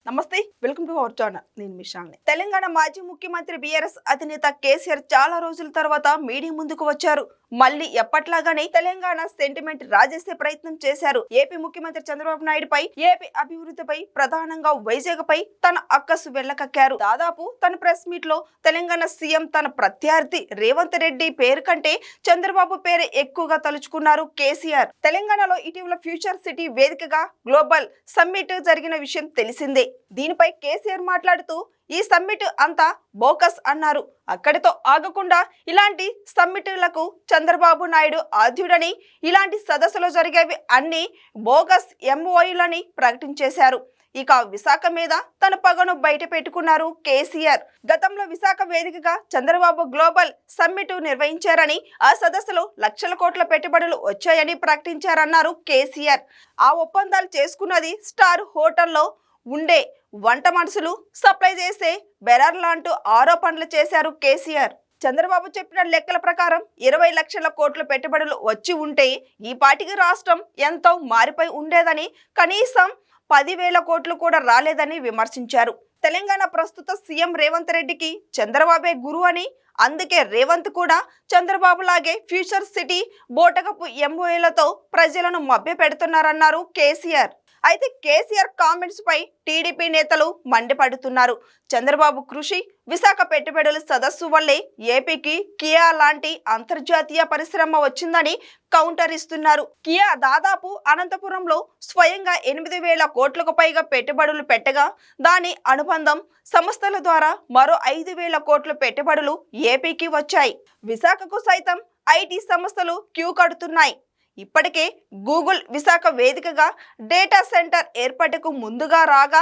నమస్తే, welcome to our channel. నేను మిషాల్ని. తెలంగాణ మాజీ ముఖ్యమంత్రి బీఆర్ఎస్ అధినేత కేసీఆర్ చాలా రోజుల తర్వాత మీడియా ముందుకు వచ్చారు. మళ్ళీ ఎప్పట్లాగానే తెలంగాణ సెంటిమెంట్ రాజేసే ప్రయత్నం చేశారు. ఏపీ ముఖ్యమంత్రి చంద్రబాబు నాయుడుపై, ఏపీ అభివృద్ధిపై, ప్రధానంగా వైజాగ్ పై తన అక్కసు వెళ్లకక్కారు. దాదాపు తన ప్రెస్ మీట్ లో తెలంగాణ సీఎం తన ప్రత్యర్థి రేవంత్ రెడ్డి పేరు కంటే చంద్రబాబు పేరే ఎక్కువగా తలుచుకున్నారు కేసీఆర్. తెలంగాణలో ఇటీవల ఫ్యూచర్ సిటీ వేదికగా గ్లోబల్ సమ్మిట్ జరిగిన విషయం తెలిసిందే. దీనిపై కేసీఆర్ మాట్లాడుతూ ఈ సమ్మిట్ అంతా బోకస్ అన్నారు. అక్కడితో ఆగకుండా ఇలాంటి సమ్మిట్లకు చంద్రబాబు నాయుడు ఆద్యుడని, ఇలాంటి సదస్సులు జరిగేవి అన్ని బోగస్ ఎంఓయూలని ప్రకటించేశారు. ఇక విశాఖ మీద తన పగను బయట పెట్టుకున్నారు కేసీఆర్. గతంలో విశాఖ వేదికగా చంద్రబాబు గ్లోబల్ సమ్మిట్ నిర్వహించారని, ఆ సదస్సులో లక్షల కోట్ల పెట్టుబడులు వచ్చాయని ప్రకటించారన్నారు కేసీఆర్. ఆ ఒప్పందాలు చేసుకున్నది స్టార్ హోటల్లో ఉండే వంట మనుషులు సప్లై చేసే బెరార్లాంటూ ఆరోపణలు చేశారు కేసీఆర్. చంద్రబాబు చెప్పిన లెక్కల ప్రకారం 20 లక్షల కోట్ల పెట్టుబడులు వచ్చి ఉంటే ఈ పాటికి రాష్ట్రం ఎంతో మారిపోయి ఉండేదని, కనీసం 10,000 కోట్లు కూడా రాలేదని విమర్శించారు. తెలంగాణ ప్రస్తుత సీఎం రేవంత్ రెడ్డికి చంద్రబాబే గురువు అని, అందుకే రేవంత్ కూడా చంద్రబాబు లాగే ఫ్యూచర్ సిటీ బోటకపు ఎంఓఏలతో ప్రజలను మభ్య పెడుతున్నారన్నారు కేసీఆర్. అయితే కేసీఆర్ కామెంట్స్ పై టీడీపీ నేతలు మండిపడుతున్నారు. చంద్రబాబు కృషి, విశాఖ పెట్టుబడుల సదస్సు వల్లే ఏపీకి కియా లాంటి అంతర్జాతీయ పరిశ్రమ వచ్చిందని కౌంటర్ ఇస్తున్నారు. కియా దాదాపు అనంతపురంలో స్వయంగా 8,000 కోట్లకు పైగా పెట్టుబడులు పెట్టగా, దాని అనుబంధం సంస్థల ద్వారా మరో 5,000 కోట్ల పెట్టుబడులు ఏపీకి వచ్చాయి. విశాఖకు సైతం ఐటీ సంస్థలు క్యూ కడుతున్నాయి. ఇప్పటికే గూగుల్ విశాఖ వేదికగా డేటా సెంటర్ ఏర్పాటుకు ముందుగా రాగా,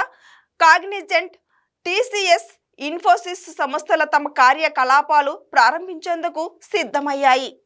కాగ్నిజెంట్, టీసీఎస్, ఇన్ఫోసిస్ సంస్థల తమ కార్యకలాపాలు ప్రారంభించేందుకు సిద్ధమయ్యాయి.